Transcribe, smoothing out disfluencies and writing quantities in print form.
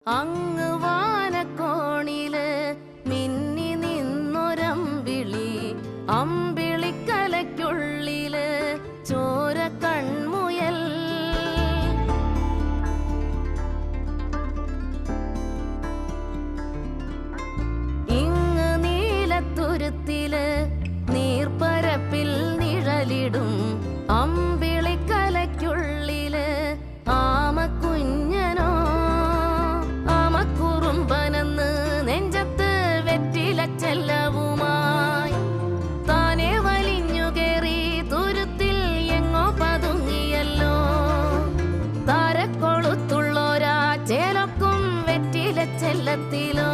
അങ്ങ് വാനക്കോണില് മിന്നി നിന്നൊരമ്പിളി, അമ്പിളിക്കലയ്ക്കുള്ളില് ചോര കൺമുയൽ. ഇങ്ങ് നീലത്തുരുത്തില് നീർപ്പരപ്പിൽ നിഴലിടും അമ്പിളിക്കലയ്ക്കുള്ളില് ആമക്കുഞ്ഞനോ. ആമക്കുറുമ്പനെന്ന് നെഞ്ചത്ത് വെറ്റിലച്ചെല്ലവുമായി താനെ വലിഞ്ഞു കേറി തുരുത്തിൽ എങ്ങോ പതുങ്ങിയല്ലോ. താരക്കൊളുത്തുള്ളോരാ ചേലൊക്കും വെറ്റിലച്ചെല്ലത്തിലോ.